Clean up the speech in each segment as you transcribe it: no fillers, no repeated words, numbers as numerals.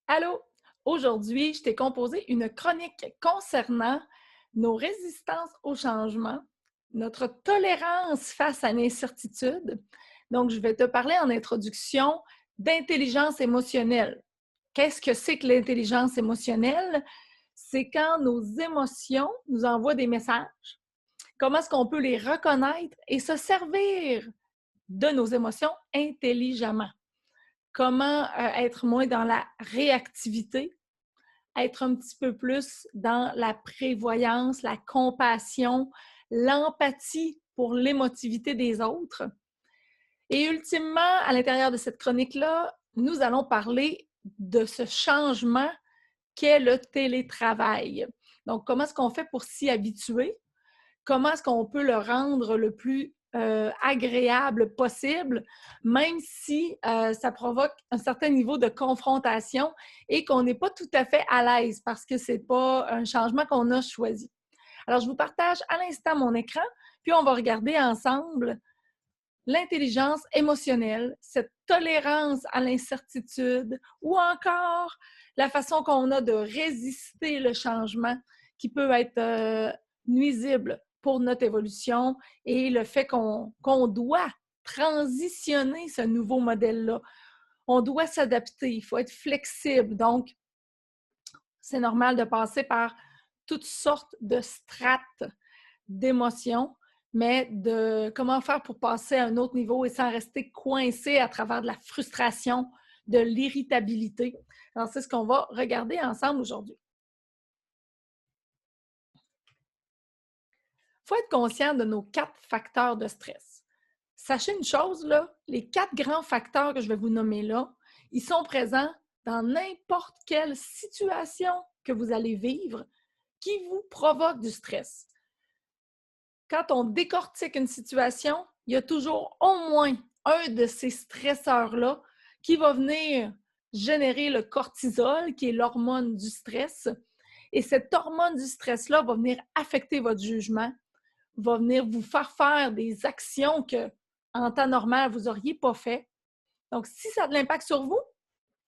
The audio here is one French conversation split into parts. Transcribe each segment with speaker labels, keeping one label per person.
Speaker 1: Allô! Aujourd'hui, je t'ai composé une chronique concernant nos résistances au changement, notre tolérance face à l'incertitude. Donc, je vais te parler en introduction d'intelligence émotionnelle. Qu'est-ce que c'est que l'intelligence émotionnelle? C'est quand nos émotions nous envoient des messages. Comment est-ce qu'on peut les reconnaître et se servir de nos émotions intelligemment? Comment être moins dans la réactivité, être un petit peu plus dans la prévoyance, la compassion, l'empathie pour l'émotivité des autres. Et ultimement, à l'intérieur de cette chronique-là, nous allons parler de ce changement qu'est le télétravail. Donc, comment est-ce qu'on fait pour s'y habituer? Comment est-ce qu'on peut le rendre le plus agréable possible, même si ça provoque un certain niveau de confrontation et qu'on n'est pas tout à fait à l'aise parce que ce n'est pas un changement qu'on a choisi. Alors, je vous partage à l'instant mon écran, puis on va regarder ensemble l'intelligence émotionnelle, cette tolérance à l'incertitude ou encore la façon qu'on a de résister le changement qui peut être nuisible pour notre évolution et le fait qu'on doit transitionner ce nouveau modèle-là. On doit s'adapter, il faut être flexible. Donc, c'est normal de passer par toutes sortes de strates d'émotions, mais de comment faire pour passer à un autre niveau et sans rester coincé à travers de la frustration, de l'irritabilité. Alors, c'est ce qu'on va regarder ensemble aujourd'hui. Il faut être conscient de nos 4 facteurs de stress. Sachez une chose, là, les 4 grands facteurs que je vais vous nommer là, ils sont présents dans n'importe quelle situation que vous allez vivre qui vous provoque du stress. Quand on décortique une situation, il y a toujours au moins un de ces stresseurs-là qui va venir générer le cortisol, qui est l'hormone du stress. Et cette hormone du stress-là va venir affecter votre jugement, va venir vous faire des actions que, en temps normal, vous n'auriez pas fait. Donc, si ça a de l'impact sur vous,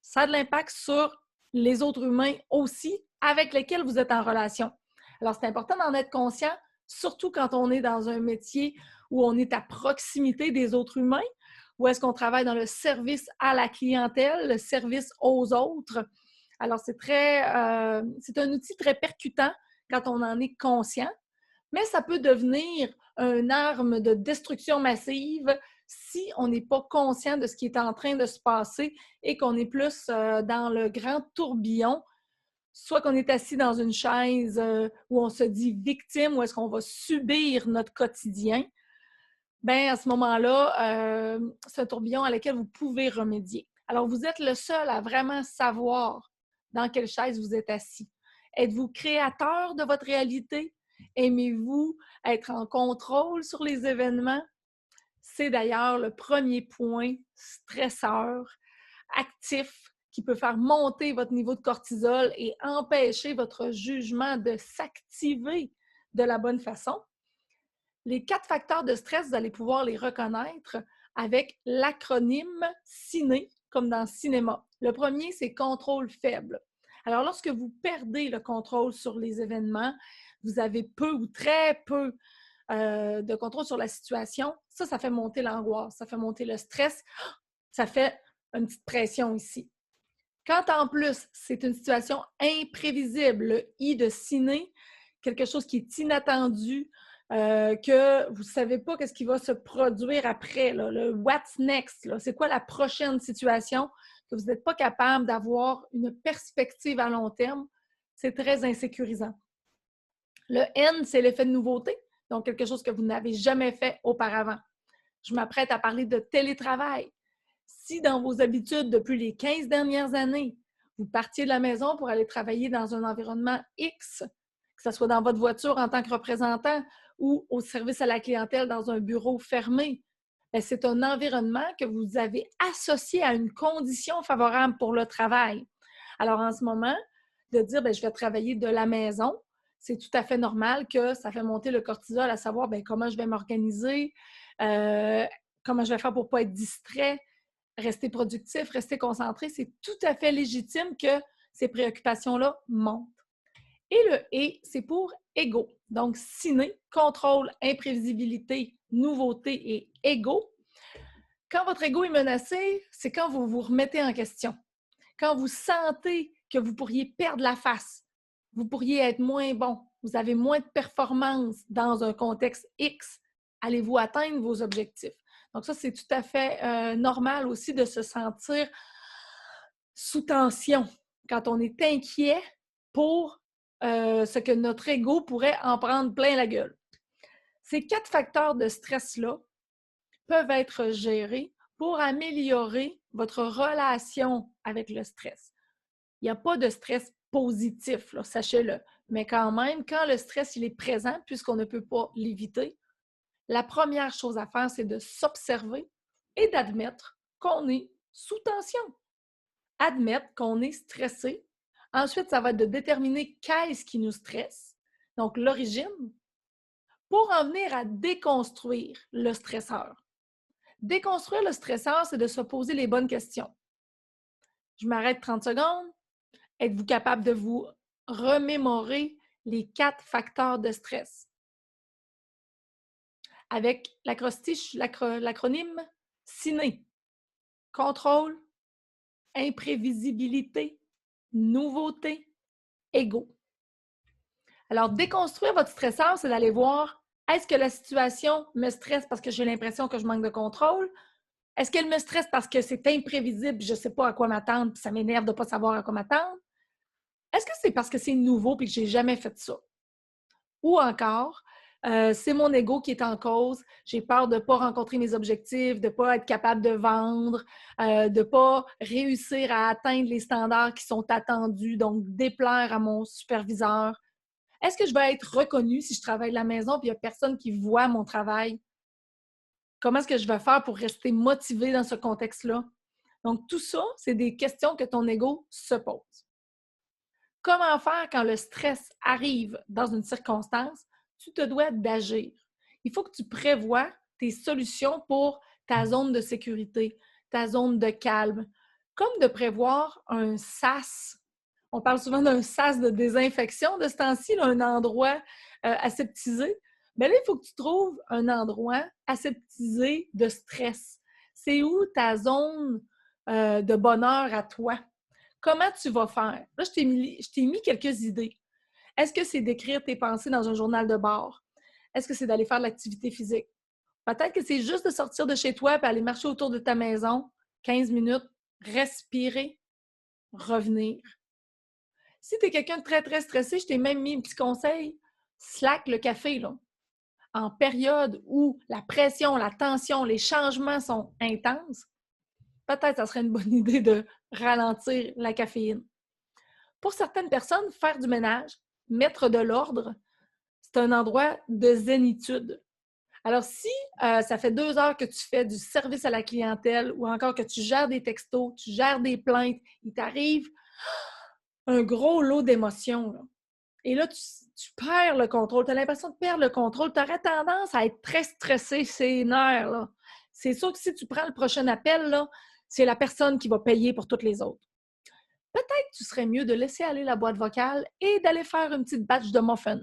Speaker 1: ça a de l'impact sur les autres humains aussi avec lesquels vous êtes en relation. Alors, c'est important d'en être conscient, surtout quand on est dans un métier où on est à proximité des autres humains, où est-ce qu'on travaille dans le service à la clientèle, le service aux autres. Alors, c'est un outil très percutant quand on en est conscient, mais ça peut devenir une arme de destruction massive si on n'est pas conscient de ce qui est en train de se passer et qu'on est plus dans le grand tourbillon, soit qu'on est assis dans une chaise où on se dit victime, ou est-ce qu'on va subir notre quotidien, bien, à ce moment-là, c'est un tourbillon à lequel vous pouvez remédier. Alors, vous êtes le seul à vraiment savoir dans quelle chaise vous êtes assis. Êtes-vous créateur de votre réalité? Aimez-vous être en contrôle sur les événements? C'est d'ailleurs le premier point stresseur, actif, qui peut faire monter votre niveau de cortisol et empêcher votre jugement de s'activer de la bonne façon. Les 4 facteurs de stress, vous allez pouvoir les reconnaître avec l'acronyme CINE, comme dans cinéma. Le premier, c'est contrôle faible. Alors, lorsque vous perdez le contrôle sur les événements, vous avez peu ou très peu de contrôle sur la situation, ça fait monter l'angoisse, ça fait monter le stress, ça fait une petite pression ici. Quand en plus, c'est une situation imprévisible, le I de ciné, quelque chose qui est inattendu, que vous ne savez pas qu'est-ce qui va se produire après, là, le what's next, c'est quoi la prochaine situation, que vous n'êtes pas capable d'avoir une perspective à long terme, c'est très insécurisant. Le N, c'est l'effet de nouveauté, donc quelque chose que vous n'avez jamais fait auparavant. Je m'apprête à parler de télétravail. Si dans vos habitudes depuis les 15 dernières années, vous partiez de la maison pour aller travailler dans un environnement X, que ce soit dans votre voiture en tant que représentant ou au service à la clientèle dans un bureau fermé, c'est un environnement que vous avez associé à une condition favorable pour le travail. Alors en ce moment, de dire je vais travailler de la maison, c'est tout à fait normal que ça fait monter le cortisol à savoir comment je vais m'organiser, comment je vais faire pour ne pas être distrait, rester productif, rester concentré. C'est tout à fait légitime que ces préoccupations-là montent. Et le « et », c'est pour ego. Donc, ciné, contrôle, imprévisibilité, nouveauté et ego. Quand votre ego est menacé, c'est quand vous vous remettez en question. Quand vous sentez que vous pourriez perdre la face, vous pourriez être moins bon, vous avez moins de performance dans un contexte X, allez-vous atteindre vos objectifs? Donc ça, c'est tout à fait normal aussi de se sentir sous tension quand on est inquiet pour ce que notre ego pourrait en prendre plein la gueule. Ces 4 facteurs de stress-là peuvent être gérés pour améliorer votre relation avec le stress. Il n'y a pas de stress positif, là, sachez-le. Mais quand même, quand le stress il est présent, puisqu'on ne peut pas l'éviter, la première chose à faire, c'est de s'observer et d'admettre qu'on est sous tension. Admettre qu'on est stressé. Ensuite, ça va être de déterminer qu'est-ce qui nous stresse, donc l'origine, pour en venir à déconstruire le stresseur. Déconstruire le stresseur, c'est de se poser les bonnes questions. Je m'arrête 30 secondes. Êtes-vous capable de vous remémorer les 4 facteurs de stress? Avec l'acrostiche, l'acronyme CINE. Contrôle, imprévisibilité, nouveauté, ego. Alors, déconstruire votre stresseur, c'est d'aller voir, est-ce que la situation me stresse parce que j'ai l'impression que je manque de contrôle? Est-ce qu'elle me stresse parce que c'est imprévisible, je ne sais pas à quoi m'attendre, puis ça m'énerve de ne pas savoir à quoi m'attendre? Est-ce que c'est parce que c'est nouveau et que je n'ai jamais fait ça? Ou encore, c'est mon ego qui est en cause, j'ai peur de ne pas rencontrer mes objectifs, de ne pas être capable de vendre, de ne pas réussir à atteindre les standards qui sont attendus, donc déplaire à mon superviseur. Est-ce que je vais être reconnue si je travaille de la maison et il n'y a personne qui voit mon travail? Comment est-ce que je vais faire pour rester motivée dans ce contexte-là? Donc, tout ça, c'est des questions que ton ego se pose. Comment faire quand le stress arrive dans une circonstance? Tu te dois d'agir. Il faut que tu prévoies tes solutions pour ta zone de sécurité, ta zone de calme, comme de prévoir un sas. On parle souvent d'un sas de désinfection de ce temps-ci, là, un endroit aseptisé. Mais là, il faut que tu trouves un endroit aseptisé de stress. C'est où ta zone de bonheur à toi? Comment tu vas faire? Là, je t'ai mis quelques idées. Est-ce que c'est d'écrire tes pensées dans un journal de bord? Est-ce que c'est d'aller faire de l'activité physique? Peut-être que c'est juste de sortir de chez toi et aller marcher autour de ta maison, 15 minutes, respirer, revenir. Si tu es quelqu'un de très, très stressé, je t'ai même mis un petit conseil, slack le café, là. En période où la pression, la tension, les changements sont intenses, peut-être que ça serait une bonne idée de ralentir la caféine. Pour certaines personnes, faire du ménage, mettre de l'ordre, c'est un endroit de zénitude. Alors, si ça fait 2 heures que tu fais du service à la clientèle ou encore que tu gères des textos, tu gères des plaintes, il t'arrive un gros lot d'émotions, là. Et là, tu perds le contrôle. Tu as l'impression de perdre le contrôle. Tu aurais tendance à être très stressé, c'est nerfs, là. C'est sûr que si tu prends le prochain appel, là, c'est la personne qui va payer pour toutes les autres. Peut-être que tu serais mieux de laisser aller la boîte vocale et d'aller faire une petite batch de muffins.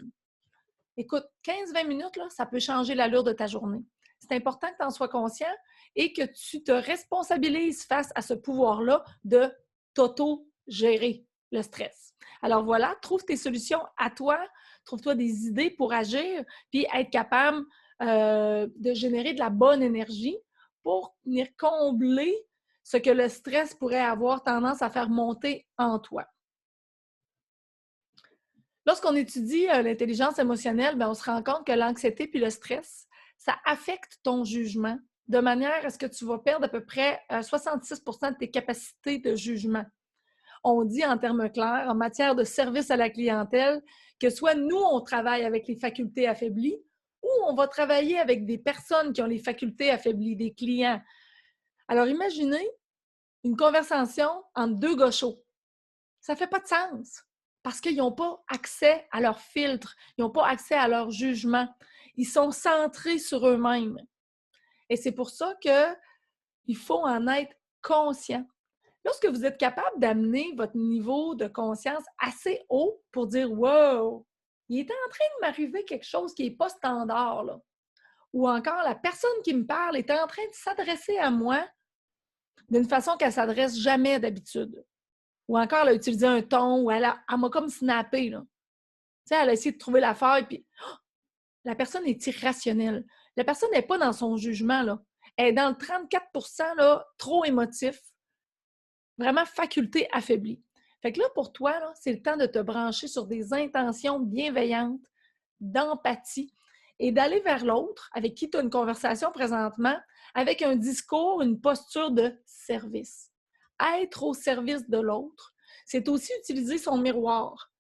Speaker 1: Écoute, 15-20 minutes, là, ça peut changer l'allure de ta journée. C'est important que tu en sois conscient et que tu te responsabilises face à ce pouvoir-là de t'auto-gérer le stress. Alors voilà, trouve tes solutions à toi, trouve-toi des idées pour agir, puis être capable de générer de la bonne énergie pour venir combler ce que le stress pourrait avoir tendance à faire monter en toi. Lorsqu'on étudie l'intelligence émotionnelle, bien, on se rend compte que l'anxiété puis le stress, ça affecte ton jugement de manière à ce que tu vas perdre à peu près 66 de tes capacités de jugement. On dit en termes clairs, en matière de service à la clientèle, que soit nous, on travaille avec les facultés affaiblies ou on va travailler avec des personnes qui ont les facultés affaiblies, des clients. Alors, imaginez une conversation entre 2 gauchos. Ça ne fait pas de sens parce qu'ils n'ont pas accès à leur filtre, ils n'ont pas accès à leur jugement. Ils sont centrés sur eux-mêmes. Et c'est pour ça qu'il faut en être conscient. Lorsque vous êtes capable d'amener votre niveau de conscience assez haut pour dire « Wow! Il est en train de m'arriver quelque chose qui n'est pas standard. » là. Ou encore, la personne qui me parle est en train de s'adresser à moi d'une façon qu'elle ne s'adresse jamais d'habitude. Ou encore, elle a utilisé un ton, ou elle m'a comme snappé. Là. Tu sais, elle a essayé de trouver l'affaire, puis la personne est irrationnelle. La personne n'est pas dans son jugement. Là. Elle est dans le 34% là, trop émotif, vraiment faculté affaiblie. Fait que là, pour toi, là, c'est le temps de te brancher sur des intentions bienveillantes, d'empathie et d'aller vers l'autre avec qui tu as une conversation présentement, avec un discours, une posture de service. Être au service de l'autre, c'est aussi utiliser son miroir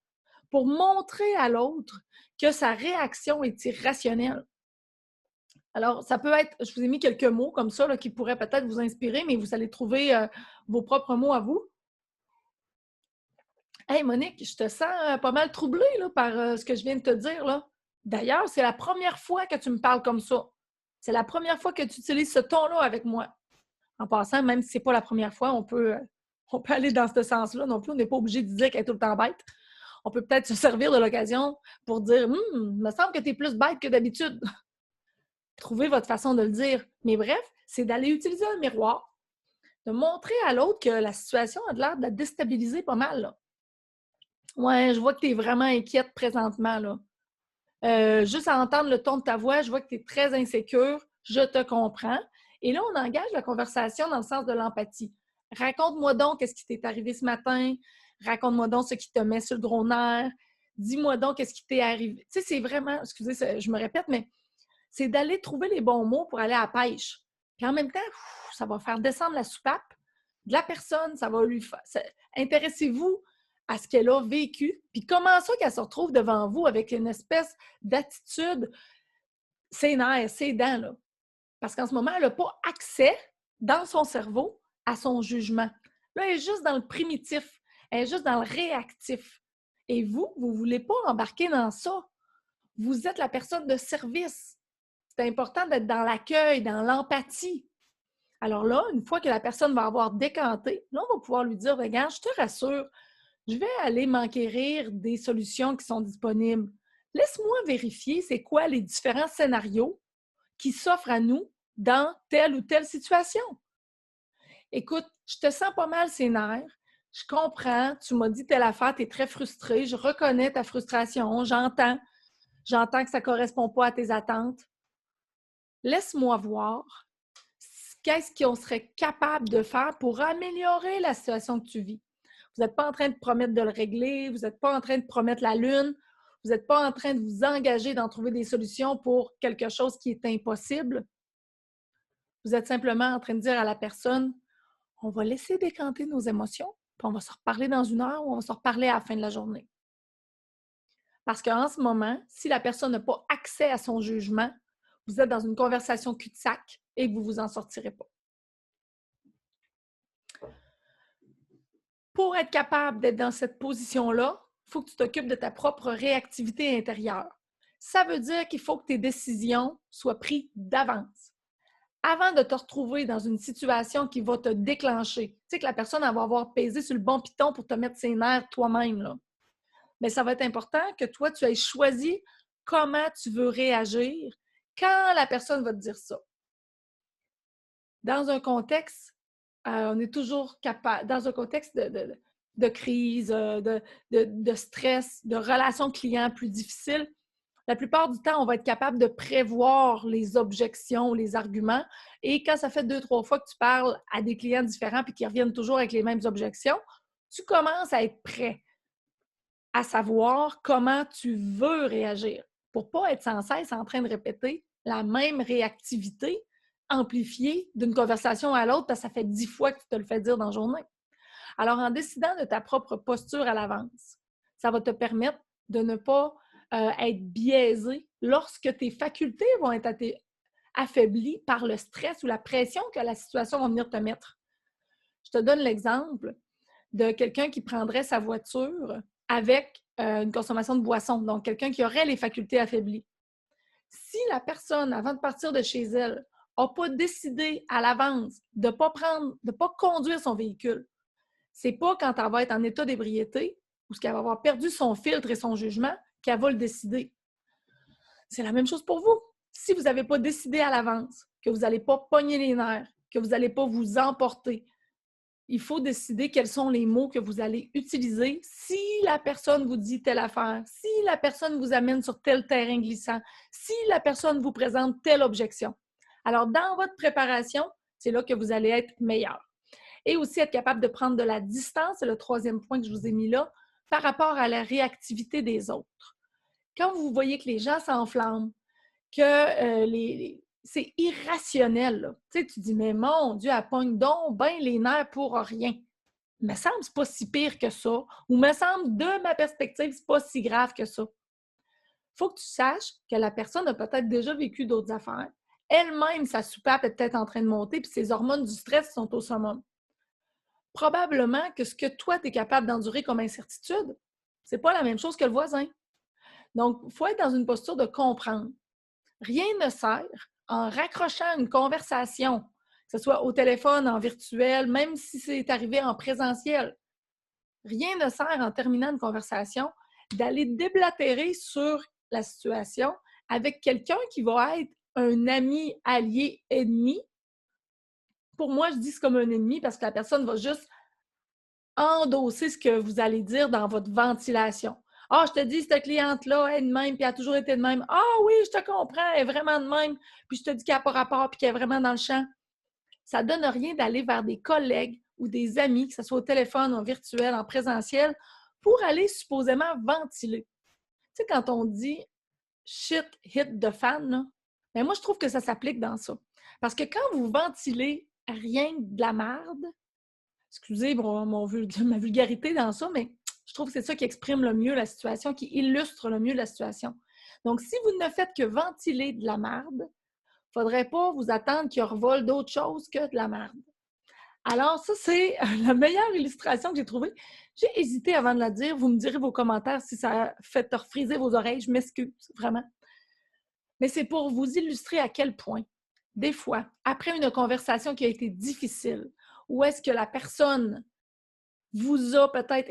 Speaker 1: pour montrer à l'autre que sa réaction est irrationnelle. Alors, ça peut être, je vous ai mis quelques mots comme ça là, qui pourraient peut-être vous inspirer, mais vous allez trouver vos propres mots à vous. Hey Monique, je te sens pas mal troublée là, par ce que je viens de te dire. Là. D'ailleurs, c'est la première fois que tu me parles comme ça. C'est la première fois que tu utilises ce ton-là avec moi. En passant, même si ce n'est pas la première fois, on peut aller dans ce sens-là non plus. On n'est pas obligé de dire qu'elle est tout le temps bête. On peut peut-être se servir de l'occasion pour dire « il me semble que tu es plus bête que d'habitude. » Trouvez votre façon de le dire. Mais bref, c'est d'aller utiliser un miroir, de montrer à l'autre que la situation a l'air de la déstabiliser pas mal. Là. Ouais, je vois que tu es vraiment inquiète présentement. Là. Juste à entendre le ton de ta voix, je vois que tu es très insécure. Je te comprends. Et là, on engage la conversation dans le sens de l'empathie. Raconte-moi donc qu'est-ce qui t'est arrivé ce matin. Raconte-moi donc ce qui te met sur le gros nerf. Dis-moi donc qu'est-ce qui t'est arrivé. Tu sais, c'est vraiment, excusez, je me répète, mais c'est d'aller trouver les bons mots pour aller à la pêche. Puis en même temps, ça va faire descendre la soupape de la personne. Ça va lui faire... Intéressez-vous à ce qu'elle a vécu, puis comment ça qu'elle se retrouve devant vous avec une espèce d'attitude ses nerfs, ses dents, là. Parce qu'en ce moment, elle n'a pas accès dans son cerveau à son jugement. Là, elle est juste dans le primitif, elle est juste dans le réactif. Et vous ne voulez pas embarquer dans ça. Vous êtes la personne de service. C'est important d'être dans l'accueil, dans l'empathie. Alors là, une fois que la personne va avoir décanté, là, on va pouvoir lui dire, regarde, je te rassure, je vais aller m'enquérir des solutions qui sont disponibles. Laisse-moi vérifier c'est quoi les différents scénarios qui s'offrent à nous dans telle ou telle situation. Écoute, je te sens pas mal ses nerfs. Je comprends, tu m'as dit telle affaire, tu es très frustrée, je reconnais ta frustration, j'entends que ça ne correspond pas à tes attentes. Laisse-moi voir qu'est-ce qu'on serait capable de faire pour améliorer la situation que tu vis. Vous n'êtes pas en train de promettre de le régler, vous n'êtes pas en train de promettre la lune, vous n'êtes pas en train de vous engager d'en trouver des solutions pour quelque chose qui est impossible. Vous êtes simplement en train de dire à la personne, on va laisser décanter nos émotions, puis on va se reparler dans 1 heure ou on va se reparler à la fin de la journée. Parce qu'en ce moment, si la personne n'a pas accès à son jugement, vous êtes dans une conversation cul-de-sac et que vous ne vous en sortirez pas. Pour être capable d'être dans cette position-là, il faut que tu t'occupes de ta propre réactivité intérieure. Ça veut dire qu'il faut que tes décisions soient prises d'avance. Avant de te retrouver dans une situation qui va te déclencher, tu sais que la personne elle va avoir pesé sur le bon piton pour te mettre ses nerfs toi-même, là. Mais ça va être important que toi, tu aies choisi comment tu veux réagir quand la personne va te dire ça. Dans un contexte, on est toujours capable, dans un contexte de crise, de stress, de relations clients plus difficiles, la plupart du temps, on va être capable de prévoir les objections, les arguments. Et quand ça fait 2-3 fois que tu parles à des clients différents et qu'ils reviennent toujours avec les mêmes objections, tu commences à être prêt à savoir comment tu veux réagir pour ne pas être sans cesse en train de répéter la même réactivité amplifiée d'une conversation à l'autre parce que ça fait 10 fois que tu te le fais dire dans la journée. Alors, en décidant de ta propre posture à l'avance, ça va te permettre de ne pas être biaisé lorsque tes facultés vont être affaiblies par le stress ou la pression que la situation va venir te mettre. Je te donne l'exemple de quelqu'un qui prendrait sa voiture avec une consommation de boisson, donc quelqu'un qui aurait les facultés affaiblies. Si la personne, avant de partir de chez elle, n'a pas décidé à l'avance de ne pas conduire son véhicule, c'est pas quand elle va être en état d'ébriété ou qu'elle va avoir perdu son filtre et son jugement qu'elle va le décider. C'est la même chose pour vous. Si vous n'avez pas décidé à l'avance, que vous n'allez pas pogner les nerfs, que vous n'allez pas vous emporter, il faut décider quels sont les mots que vous allez utiliser si la personne vous dit telle affaire, si la personne vous amène sur tel terrain glissant, si la personne vous présente telle objection. Alors, dans votre préparation, c'est là que vous allez être meilleur. Et aussi être capable de prendre de la distance, c'est le troisième point que je vous ai mis là, par rapport à la réactivité des autres. Quand vous voyez que les gens s'enflamment, que c'est irrationnel. Tu sais, tu dis, mais mon Dieu, elle pogne donc bien les nerfs pour rien. Il me semble que c'est pas si pire que ça. Ou me semble, de ma perspective, c'est pas si grave que ça. Il faut que tu saches que la personne a peut-être déjà vécu d'autres affaires. Elle-même, sa soupape est peut-être en train de monter, puis ses hormones du stress sont au summum. Probablement que ce que toi, tu es capable d'endurer comme incertitude, c'est pas la même chose que le voisin. Donc, il faut être dans une posture de comprendre. Rien ne sert en raccrochant une conversation, que ce soit au téléphone, en virtuel, même si c'est arrivé en présentiel. Rien ne sert en terminant une conversation d'aller déblatérer sur la situation avec quelqu'un qui va être un ami, allié, ennemi. Pour moi, je dis que c'est comme un ennemi parce que la personne va juste endosser ce que vous allez dire dans votre ventilation. Ah, je te dis, cette cliente-là est de même, puis elle a toujours été de même. Ah oui, je te comprends, elle est vraiment de même. Puis je te dis qu'elle n'a pas rapport, puis qu'elle est vraiment dans le champ. Ça ne donne rien d'aller vers des collègues ou des amis, que ce soit au téléphone, en virtuel, en présentiel, pour aller supposément ventiler. Tu sais, quand on dit shit hit the fan, là, ben moi, je trouve que ça s'applique dans ça. Parce que quand vous ventilez rien de la merde, excusez ma vulgarité dans ça, mais je trouve que c'est ça qui exprime le mieux la situation, qui illustre le mieux la situation. Donc, si vous ne faites que ventiler de la merde, il ne faudrait pas vous attendre qu'il revole d'autres choses que de la merde. Alors, ça, c'est la meilleure illustration que j'ai trouvée. J'ai hésité avant de la dire. Vous me direz vos commentaires si ça fait refriser vos oreilles. Je m'excuse, vraiment. Mais c'est pour vous illustrer à quel point, des fois, après une conversation qui a été difficile, où est-ce que la personne vous a peut-être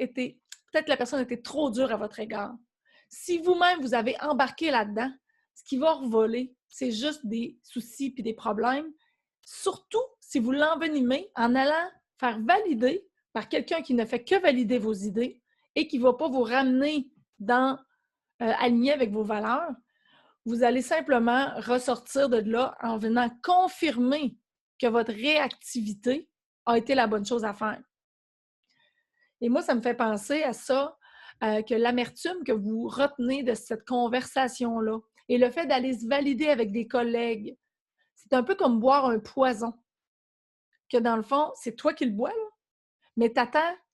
Speaker 1: la personne était trop dure à votre égard. Si vous-même, vous avez embarqué là-dedans, ce qui va revoler, c'est juste des soucis puis des problèmes. Surtout si vous l'envenimez en allant faire valider par quelqu'un qui ne fait que valider vos idées et qui ne va pas vous ramener aligné avec vos valeurs, vous allez simplement ressortir de là en venant confirmer que votre réactivité a été la bonne chose à faire. Et moi, ça me fait penser à ça, que l'amertume que vous retenez de cette conversation-là et le fait d'aller se valider avec des collègues, c'est un peu comme boire un poison, que dans le fond, c'est toi qui le bois, là, mais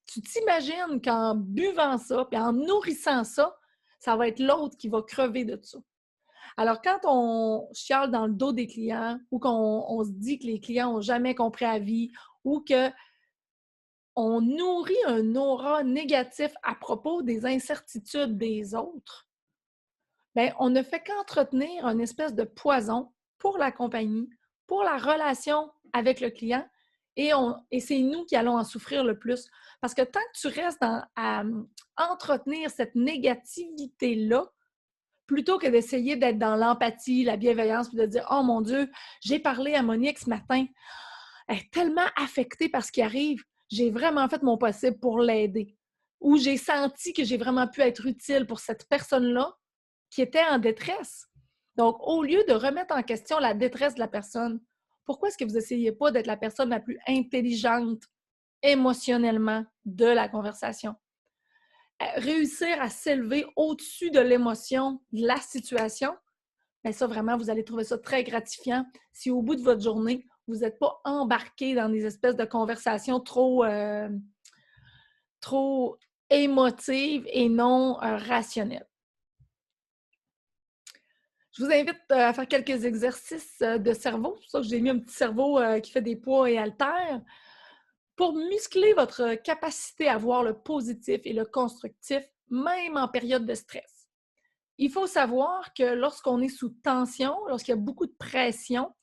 Speaker 1: tu t'imagines qu'en buvant ça, puis en nourrissant ça, ça va être l'autre qui va crever de ça. Alors, quand on chiale dans le dos des clients ou qu'on se dit que les clients n'ont jamais compris la vie ou que on nourrit un aura négatif à propos des incertitudes des autres, bien, on ne fait qu'entretenir une espèce de poison pour la compagnie, pour la relation avec le client, et c'est nous qui allons en souffrir le plus. Parce que tant que tu restes à entretenir cette négativité-là, plutôt que d'essayer d'être dans l'empathie, la bienveillance, puis de dire « Oh mon Dieu, j'ai parlé à Monique ce matin, elle est tellement affectée par ce qui arrive, j'ai vraiment fait mon possible pour l'aider. » Ou j'ai senti que j'ai vraiment pu être utile pour cette personne-là qui était en détresse. Donc, au lieu de remettre en question la détresse de la personne, pourquoi est-ce que vous n'essayez pas d'être la personne la plus intelligente émotionnellement de la conversation? Réussir à s'élever au-dessus de l'émotion, de la situation, bien ça, vraiment, vous allez trouver ça très gratifiant si au bout de votre journée, vous n'êtes pas embarqué dans des espèces de conversations trop émotives et non rationnelles. Je vous invite à faire quelques exercices de cerveau. C'est pour ça que j'ai mis un petit cerveau qui fait des poids et haltères pour muscler votre capacité à voir le positif et le constructif, même en période de stress. Il faut savoir que lorsqu'on est sous tension, lorsqu'il y a beaucoup de pression,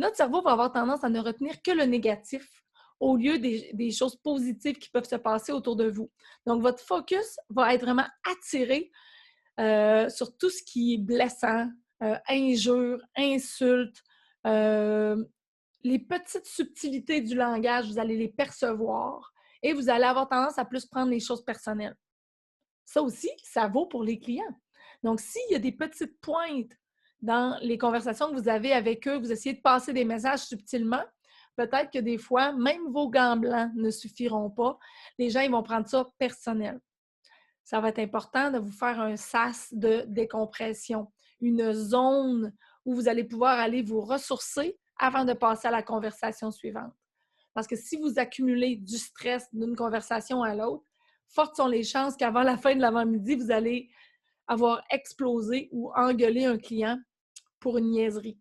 Speaker 1: notre cerveau va avoir tendance à ne retenir que le négatif au lieu des choses positives qui peuvent se passer autour de vous. Donc, votre focus va être vraiment attiré sur tout ce qui est blessant, injures, insultes, les petites subtilités du langage, vous allez les percevoir et vous allez avoir tendance à plus prendre les choses personnelles. Ça aussi, ça vaut pour les clients. Donc, s'il y a des petites pointes dans les conversations que vous avez avec eux, vous essayez de passer des messages subtilement, peut-être que des fois, même vos gants blancs ne suffiront pas. Les gens, ils vont prendre ça personnel. Ça va être important de vous faire un sas de décompression, une zone où vous allez pouvoir aller vous ressourcer avant de passer à la conversation suivante. Parce que si vous accumulez du stress d'une conversation à l'autre, fortes sont les chances qu'avant la fin de l'avant-midi, vous allez avoir explosé ou engueulé un client pour une niaiserie.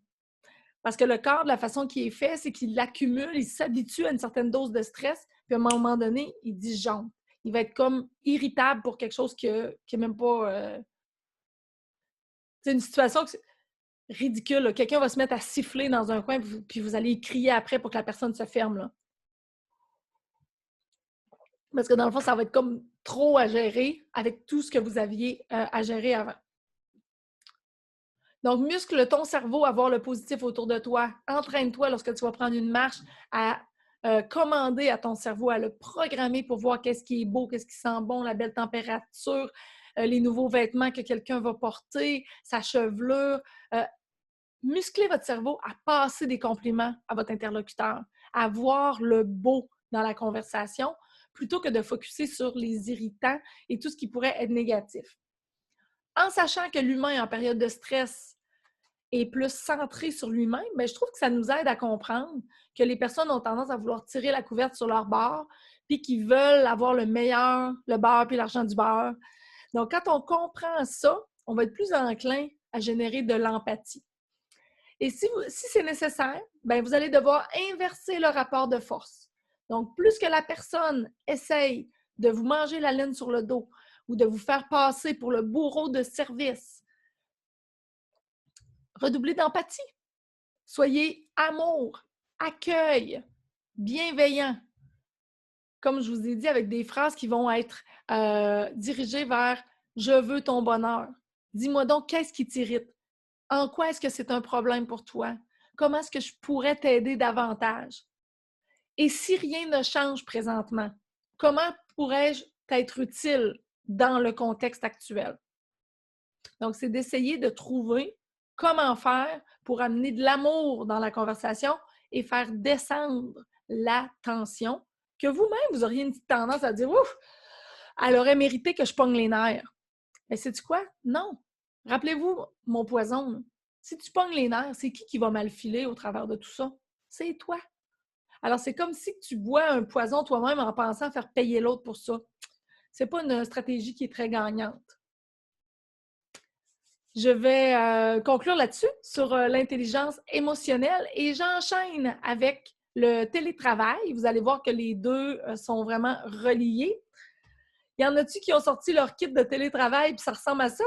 Speaker 1: Parce que le corps, de la façon qu'il est fait, c'est qu'il l'accumule, il s'habitue à une certaine dose de stress, puis à un moment donné, il disjoncte. Il va être comme irritable pour quelque chose qui n'est même pas... c'est une situation ridicule. Quelqu'un va se mettre à siffler dans un coin, puis vous allez crier après pour que la personne se ferme. Là. Parce que dans le fond, ça va être comme trop à gérer avec tout ce que vous aviez à gérer avant. Donc, muscle ton cerveau à voir le positif autour de toi. Entraîne-toi lorsque tu vas prendre une marche à commander à ton cerveau, à le programmer pour voir qu'est-ce qui est beau, qu'est-ce qui sent bon, la belle température, les nouveaux vêtements que quelqu'un va porter, sa chevelure. Musclez votre cerveau à passer des compliments à votre interlocuteur, à voir le beau dans la conversation, plutôt que de focusser sur les irritants et tout ce qui pourrait être négatif. En sachant que l'humain en période de stress est plus centré sur lui-même, bien, je trouve que ça nous aide à comprendre que les personnes ont tendance à vouloir tirer la couverte sur leur bord, puis qu'ils veulent avoir le meilleur, le beurre puis l'argent du beurre. Donc, quand on comprend ça, on va être plus enclin à générer de l'empathie. Et si c'est nécessaire, bien, vous allez devoir inverser le rapport de force. Donc, plus que la personne essaye de vous manger la laine sur le dos ou de vous faire passer pour le bourreau de service, redoublez d'empathie. Soyez amour, accueil, bienveillant. Comme je vous ai dit, avec des phrases qui vont être dirigées vers « Je veux ton bonheur ». Dis-moi donc, qu'est-ce qui t'irrite? En quoi est-ce que c'est un problème pour toi? Comment est-ce que je pourrais t'aider davantage? Et si rien ne change présentement, comment pourrais-je t'être utile dans le contexte actuel? Donc, c'est d'essayer de trouver comment faire pour amener de l'amour dans la conversation et faire descendre la tension que vous-même, vous auriez une petite tendance à dire « Ouf, elle aurait mérité que je pogne les nerfs. » Mais sais-tu quoi? Non. Rappelez-vous mon poison. Si tu pognes les nerfs, c'est qui va mal filer au travers de tout ça? C'est toi. Alors, c'est comme si tu bois un poison toi-même en pensant faire payer l'autre pour ça. C'est pas une stratégie qui est très gagnante. Je vais conclure là-dessus, sur l'intelligence émotionnelle, et j'enchaîne avec le télétravail. Vous allez voir que les deux sont vraiment reliés. Y en a-tu qui ont sorti leur kit de télétravail puis ça ressemble à ça?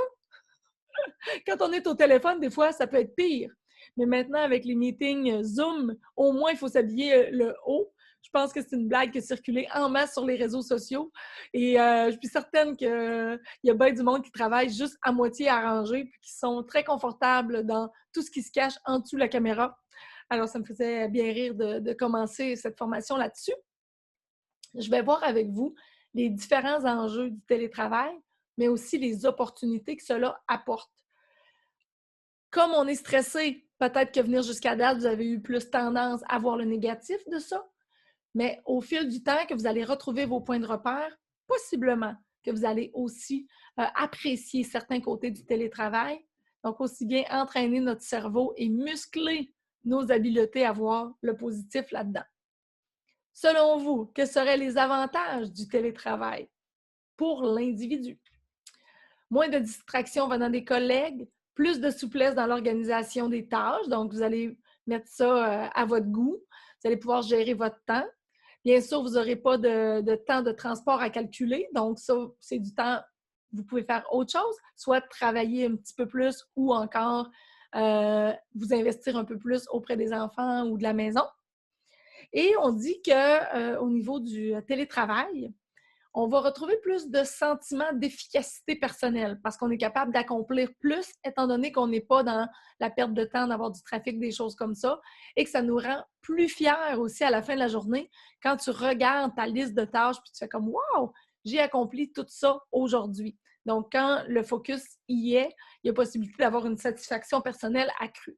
Speaker 1: Quand on est au téléphone, des fois, ça peut être pire. Mais maintenant, avec les meetings Zoom, au moins, il faut s'habiller le haut. Je pense que c'est une blague qui a circulé en masse sur les réseaux sociaux. Et je suis certaine qu'il y a bien du monde qui travaille juste à moitié arrangé puis qui sont très confortables dans tout ce qui se cache en dessous de la caméra. Alors, ça me faisait bien rire de commencer cette formation là-dessus. Je vais voir avec vous les différents enjeux du télétravail, mais aussi les opportunités que cela apporte. Comme on est stressé, peut-être que venir jusqu'à date, vous avez eu plus tendance à voir le négatif de ça, mais au fil du temps que vous allez retrouver vos points de repère, possiblement que vous allez aussi apprécier certains côtés du télétravail. Donc, aussi bien entraîner notre cerveau et muscler nos habiletés à voir le positif là-dedans. Selon vous, quels seraient les avantages du télétravail pour l'individu? Moins de distractions venant des collègues, plus de souplesse dans l'organisation des tâches. Donc, vous allez mettre ça à votre goût. Vous allez pouvoir gérer votre temps. Bien sûr, vous n'aurez pas de temps de transport à calculer. Donc, ça, c'est du temps, vous pouvez faire autre chose, soit travailler un petit peu plus ou encore vous investir un peu plus auprès des enfants ou de la maison. Et on dit qu'au niveau du télétravail, on va retrouver plus de sentiments d'efficacité personnelle parce qu'on est capable d'accomplir plus étant donné qu'on n'est pas dans la perte de temps d'avoir du trafic, des choses comme ça, et que ça nous rend plus fiers aussi à la fin de la journée quand tu regardes ta liste de tâches puis tu fais comme «Wow! J'ai accompli tout ça aujourd'hui». Donc, quand le focus y est, il y a possibilité d'avoir une satisfaction personnelle accrue.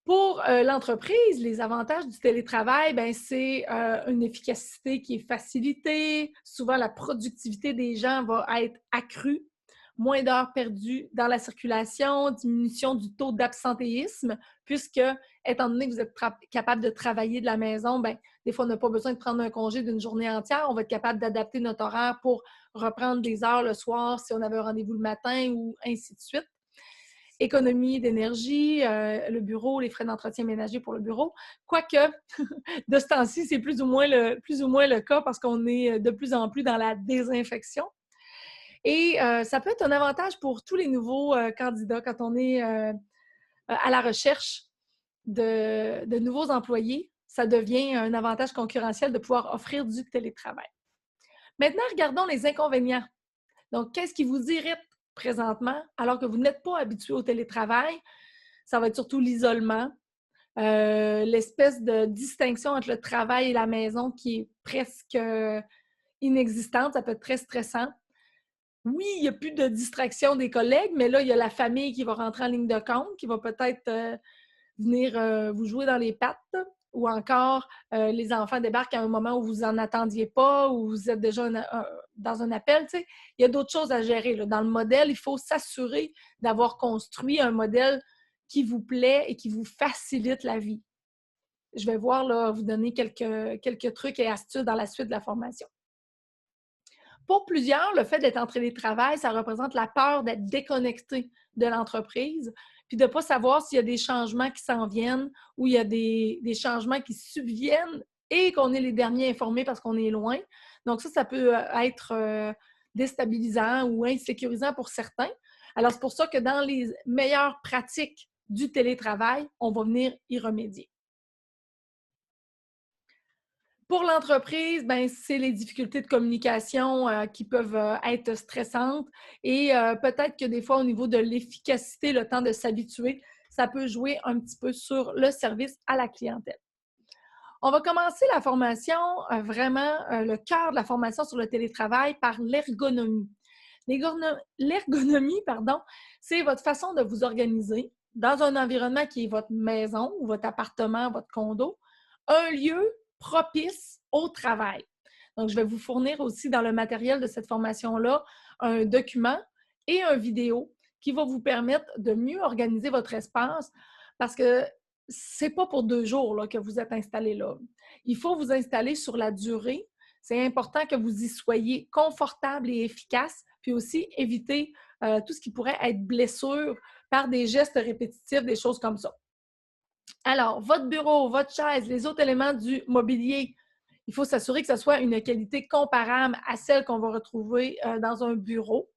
Speaker 1: Pour l'entreprise, les avantages du télétravail, ben, c'est une efficacité qui est facilitée. Souvent, la productivité des gens va être accrue. Moins d'heures perdues dans la circulation, diminution du taux d'absentéisme, puisque, étant donné que vous êtes capable de travailler de la maison, ben, des fois, on n'a pas besoin de prendre un congé d'une journée entière. On va être capable d'adapter notre horaire pour reprendre des heures le soir si on avait un rendez-vous le matin ou ainsi de suite. Économie d'énergie, le bureau, les frais d'entretien ménager pour le bureau. Quoique, de ce temps-ci, c'est plus ou moins le cas parce qu'on est de plus en plus dans la désinfection. Et ça peut être un avantage pour tous les nouveaux candidats quand on est à la recherche de nouveaux employés. Ça devient un avantage concurrentiel de pouvoir offrir du télétravail. Maintenant, regardons les inconvénients. Donc, qu'est-ce qui vous irrite présentement alors que vous n'êtes pas habitué au télétravail? Ça va être surtout l'isolement, l'espèce de distinction entre le travail et la maison qui est presque inexistante. Ça peut être très stressant. Oui, il n'y a plus de distraction des collègues, mais là, il y a la famille qui va rentrer en ligne de compte, qui va peut-être venir vous jouer dans les pattes, ou encore les enfants débarquent à un moment où vous n'en attendiez pas, ou vous êtes déjà dans un appel. Tu sais. Il y a d'autres choses à gérer. Là. Dans le modèle, il faut s'assurer d'avoir construit un modèle qui vous plaît et qui vous facilite la vie. Je vais voir là, vous donner quelques trucs et astuces dans la suite de la formation. Pour plusieurs, le fait d'être en télétravail, ça représente la peur d'être déconnecté de l'entreprise, puis de ne pas savoir s'il y a des changements qui s'en viennent ou il y a des changements qui subviennent et qu'on est les derniers informés parce qu'on est loin. Donc ça peut être déstabilisant ou insécurisant pour certains. Alors, c'est pour ça que dans les meilleures pratiques du télétravail, on va venir y remédier. Pour l'entreprise, ben, c'est les difficultés de communication qui peuvent être stressantes et peut-être que des fois, au niveau de l'efficacité, le temps de s'habituer, ça peut jouer un petit peu sur le service à la clientèle. On va commencer la formation, vraiment le cœur de la formation sur le télétravail par l'ergonomie. L'ergonomie, pardon, c'est votre façon de vous organiser dans un environnement qui est votre maison ou votre appartement, votre condo, un lieu propice au travail. Donc, je vais vous fournir aussi dans le matériel de cette formation-là un document et une vidéo qui va vous permettre de mieux organiser votre espace parce que c'est pas pour 2 jours là, que vous êtes installé là. Il faut vous installer sur la durée. C'est important que vous y soyez confortable et efficace, puis aussi éviter tout ce qui pourrait être blessure par des gestes répétitifs, des choses comme ça. Alors, votre bureau, votre chaise, les autres éléments du mobilier, il faut s'assurer que ce soit une qualité comparable à celle qu'on va retrouver dans un bureau.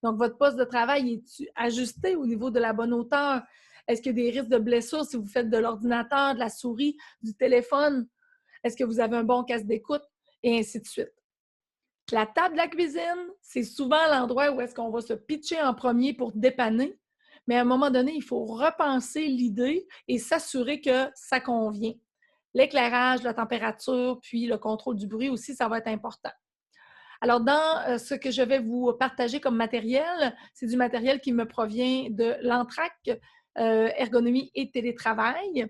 Speaker 1: Donc, votre poste de travail est ajusté au niveau de la bonne hauteur? Est-ce qu'il y a des risques de blessures si vous faites de l'ordinateur, de la souris, du téléphone? Est-ce que vous avez un bon casque d'écoute? Et ainsi de suite. La table de la cuisine, c'est souvent l'endroit où est-ce qu'on va se pitcher en premier pour dépanner. Mais à un moment donné, il faut repenser l'idée et s'assurer que ça convient. L'éclairage, la température, puis le contrôle du bruit aussi, ça va être important. Alors, dans ce que je vais vous partager comme matériel, c'est du matériel qui me provient de l'Entrac, ergonomie et télétravail.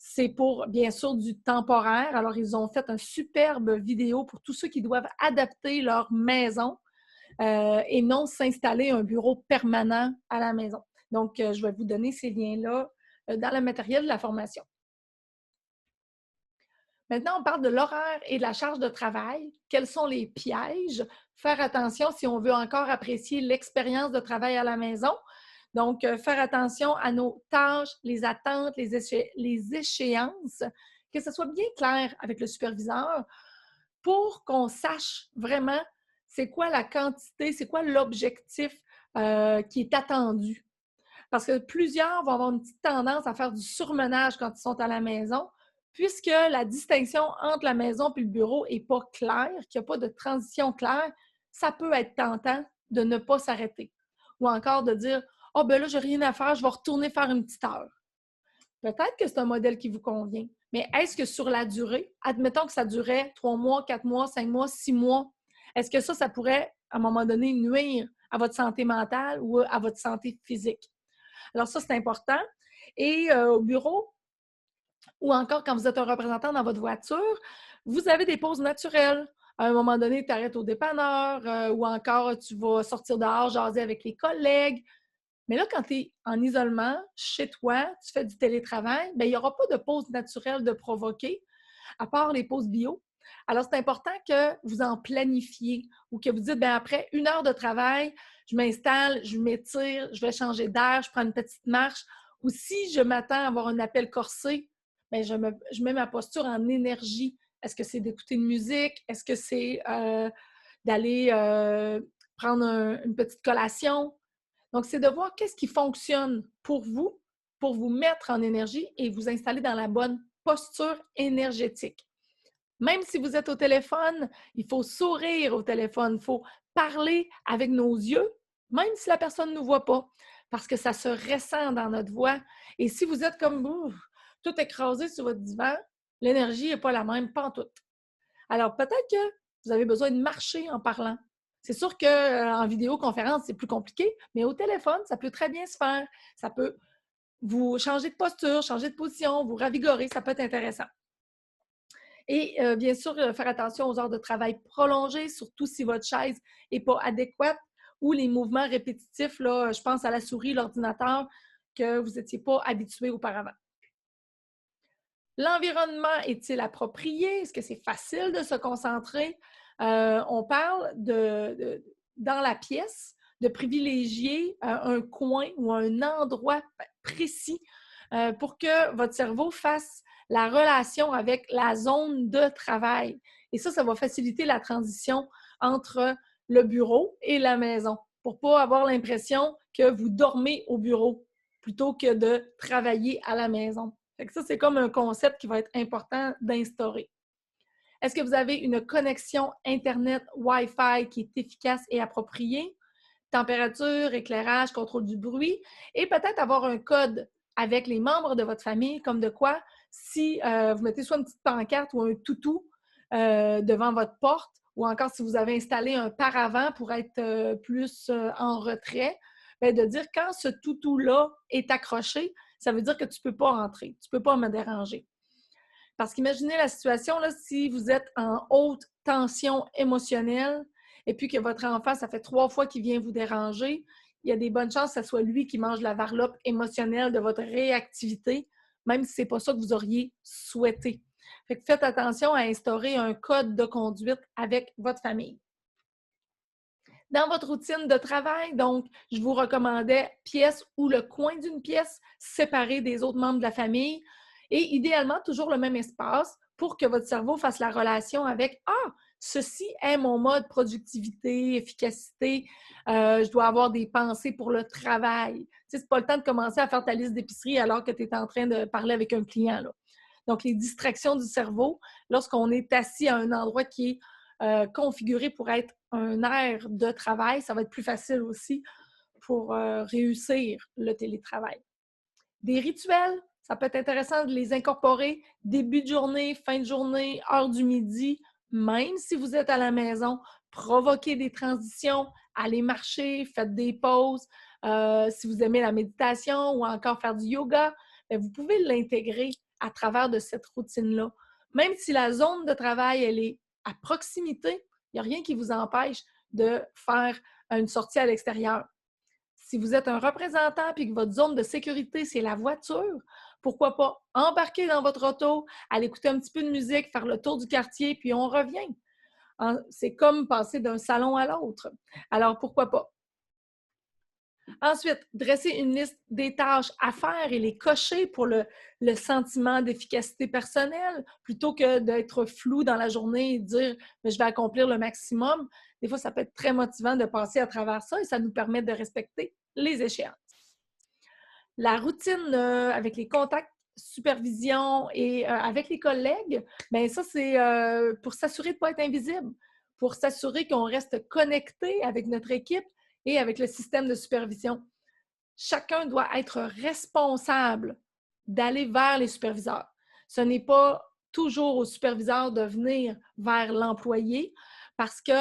Speaker 1: C'est pour, bien sûr, du temporaire. Alors, ils ont fait une superbe vidéo pour tous ceux qui doivent adapter leur maison et non s'installer un bureau permanent à la maison. Donc, je vais vous donner ces liens-là dans le matériel de la formation. Maintenant, on parle de l'horaire et de la charge de travail. Quels sont les pièges? Faire attention si on veut encore apprécier l'expérience de travail à la maison. Donc, faire attention à nos tâches, les attentes, les échéances, que ce soit bien clair avec le superviseur pour qu'on sache vraiment c'est quoi la quantité, c'est quoi l'objectif qui est attendu. Parce que plusieurs vont avoir une petite tendance à faire du surmenage quand ils sont à la maison, puisque la distinction entre la maison et le bureau n'est pas claire, qu'il n'y a pas de transition claire, ça peut être tentant de ne pas s'arrêter. Ou encore de dire « Ah, ben là, j'ai rien à faire, je vais retourner faire une petite heure. » Peut-être que c'est un modèle qui vous convient, mais est-ce que sur la durée, admettons que ça durait 3 mois, 4 mois, 5 mois, 6 mois, est-ce que ça pourrait, à un moment donné, nuire à votre santé mentale ou à votre santé physique? Alors ça, c'est important. Et au bureau, ou encore quand vous êtes un représentant dans votre voiture, vous avez des pauses naturelles. À un moment donné, tu arrêtes au dépanneur ou encore tu vas sortir dehors, jaser avec les collègues. Mais là, quand tu es en isolement, chez toi, tu fais du télétravail, bien, il n'y aura pas de pause naturelle de provoquer, à part les pauses bio. Alors, c'est important que vous en planifiez ou que vous dites, bien, après 1 heure de travail, je m'installe, je m'étire, je vais changer d'air, je prends une petite marche. Ou si je m'attends à avoir un appel corsé, bien, je mets ma posture en énergie. Est-ce que c'est d'écouter une musique? Est-ce que c'est d'aller prendre une petite collation? Donc, c'est de voir qu'est-ce qui fonctionne pour vous mettre en énergie et vous installer dans la bonne posture énergétique. Même si vous êtes au téléphone, il faut sourire au téléphone, il faut parler avec nos yeux, même si la personne ne nous voit pas, parce que ça se ressent dans notre voix. Et si vous êtes comme vous, tout écrasé sur votre divan, l'énergie n'est pas la même, pas en tout. Alors, peut-être que vous avez besoin de marcher en parlant. C'est sûr qu'en vidéoconférence, c'est plus compliqué, mais au téléphone, ça peut très bien se faire. Ça peut vous changer de posture, changer de position, vous ravigorer, ça peut être intéressant. Et bien sûr, faire attention aux heures de travail prolongées, surtout si votre chaise n'est pas adéquate ou les mouvements répétitifs, là, je pense à la souris, l'ordinateur, que vous n'étiez pas habitué auparavant. L'environnement est-il approprié? Est-ce que c'est facile de se concentrer? On parle dans la pièce de privilégier un coin ou un endroit précis pour que votre cerveau fasse la relation avec la zone de travail. Et ça va faciliter la transition entre le bureau et la maison pour ne pas avoir l'impression que vous dormez au bureau plutôt que de travailler à la maison. Fait que ça, c'est comme un concept qui va être important d'instaurer. Est-ce que vous avez une connexion Internet Wi-Fi qui est efficace et appropriée? Température, éclairage, contrôle du bruit et peut-être avoir un code avec les membres de votre famille, comme de quoi, si vous mettez soit une petite pancarte ou un toutou devant votre porte, ou encore si vous avez installé un paravent pour être plus en retrait, bien, de dire quand ce toutou-là est accroché, ça veut dire que tu ne peux pas entrer, tu ne peux pas me déranger. Parce qu'imaginez la situation, là, si vous êtes en haute tension émotionnelle et puis que votre enfant, ça fait 3 fois qu'il vient vous déranger, il y a des bonnes chances que ce soit lui qui mange la varlope émotionnelle de votre réactivité, même si ce n'est pas ça que vous auriez souhaité. Fait que faites attention à instaurer un code de conduite avec votre famille. Dans votre routine de travail, donc, je vous recommandais pièce ou le coin d'une pièce séparé des autres membres de la famille et idéalement toujours le même espace pour que votre cerveau fasse la relation avec « Ah, ceci est mon mode productivité, efficacité, je dois avoir des pensées pour le travail. » Tu sais, c'est pas le temps de commencer à faire ta liste d'épicerie alors que tu es en train de parler avec un client, là. Donc, les distractions du cerveau, lorsqu'on est assis à un endroit qui est configuré pour être un aire de travail, ça va être plus facile aussi pour réussir le télétravail. Des rituels, ça peut être intéressant de les incorporer début de journée, fin de journée, heure du midi, même si vous êtes à la maison, provoquez des transitions, allez marcher, faites des pauses. Si vous aimez la méditation ou encore faire du yoga, bien, vous pouvez l'intégrer à travers de cette routine-là. Même si la zone de travail, elle est à proximité, il n'y a rien qui vous empêche de faire une sortie à l'extérieur. Si vous êtes un représentant et que votre zone de sécurité, c'est la voiture, pourquoi pas embarquer dans votre auto, aller écouter un petit peu de musique, faire le tour du quartier, puis on revient. C'est comme passer d'un salon à l'autre. Alors, pourquoi pas? Ensuite, dresser une liste des tâches à faire et les cocher pour le sentiment d'efficacité personnelle, plutôt que d'être flou dans la journée et dire « je vais accomplir le maximum ». Des fois, ça peut être très motivant de passer à travers ça et ça nous permet de respecter les échéances. La routine avec les contacts, supervision et avec les collègues, bien ça, c'est pour s'assurer de ne pas être invisible, pour s'assurer qu'on reste connecté avec notre équipe et avec le système de supervision. Chacun doit être responsable d'aller vers les superviseurs. Ce n'est pas toujours au superviseur de venir vers l'employé parce qu'on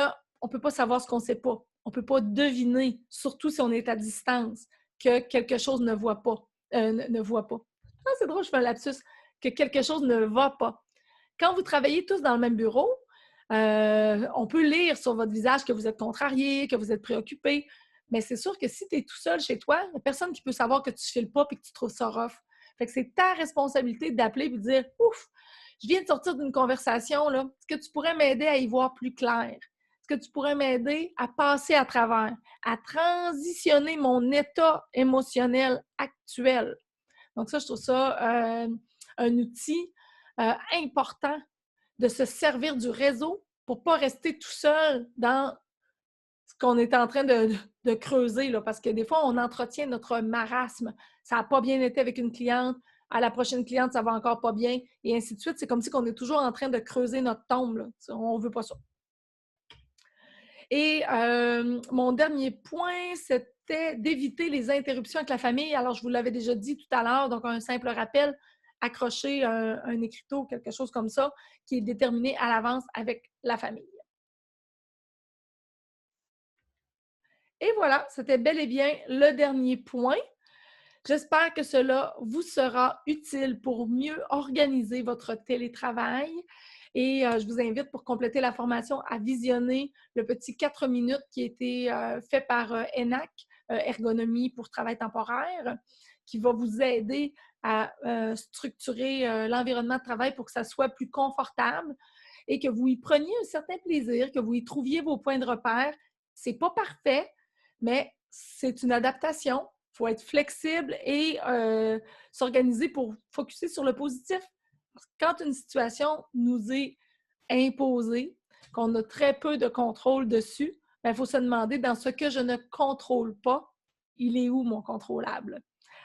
Speaker 1: ne peut pas savoir ce qu'on ne sait pas. On ne peut pas deviner, surtout si on est à distance, que quelque chose ne voit pas. Ne voit pas. Ah, c'est drôle, je fais un lapsus. Que quelque chose ne va pas. Quand vous travaillez tous dans le même bureau, on peut lire sur votre visage que vous êtes contrarié, que vous êtes préoccupé. Mais c'est sûr que si tu es tout seul chez toi, il n'y a personne qui peut savoir que tu ne files pas et que tu trouves ça rough. Fait que c'est ta responsabilité d'appeler et de dire ouf, je viens de sortir d'une conversation, là. Est-ce que tu pourrais m'aider à y voir plus clair? Est-ce que tu pourrais m'aider à passer à travers, à transitionner mon état émotionnel actuel? Donc, ça, je trouve ça un outil important de se servir du réseau pour ne pas rester tout seul dans ce qu'on est en train de creuser, là, parce que des fois, on entretient notre marasme. Ça n'a pas bien été avec une cliente, à la prochaine cliente, ça va encore pas bien, et ainsi de suite. C'est comme si on est toujours en train de creuser notre tombe. Là. On ne veut pas ça. Et mon dernier point, c'était d'éviter les interruptions avec la famille. Alors, je vous l'avais déjà dit tout à l'heure, donc un simple rappel, accrocher un écriteau, quelque chose comme ça, qui est déterminé à l'avance avec la famille. Et voilà, c'était bel et bien le dernier point. J'espère que cela vous sera utile pour mieux organiser votre télétravail. Et je vous invite pour compléter la formation à visionner le petit 4 minutes qui a été fait par ENAC, Ergonomie pour travail temporaire, qui va vous aider à structurer l'environnement de travail pour que ça soit plus confortable et que vous y preniez un certain plaisir, que vous y trouviez vos points de repère. C'est pas parfait, mais c'est une adaptation. Il faut être flexible et s'organiser pour focusser sur le positif. Quand une situation nous est imposée, qu'on a très peu de contrôle dessus, il faut se demander, dans ce que je ne contrôle pas, il est où mon contrôlable?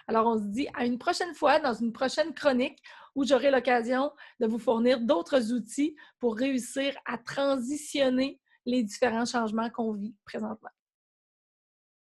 Speaker 1: Alors, on se dit à une prochaine fois, dans une prochaine chronique, où j'aurai l'occasion de vous fournir d'autres outils pour réussir à transitionner les différents changements qu'on vit présentement.